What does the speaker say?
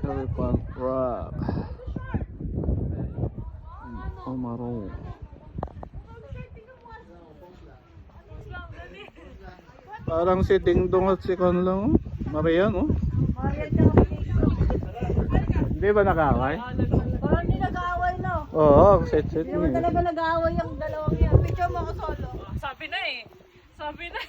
Elephant Rock. Omarong. Parang si Dingdong at si Conlang. Marian, oh. Hindi ba nag-away? Parang hindi nag-aaway, no? Oo, set-set Hindi naman niya. talaga nag-aaway yung dalawang yan. Picture mo ako solo. Sabi na eh. Sabi na.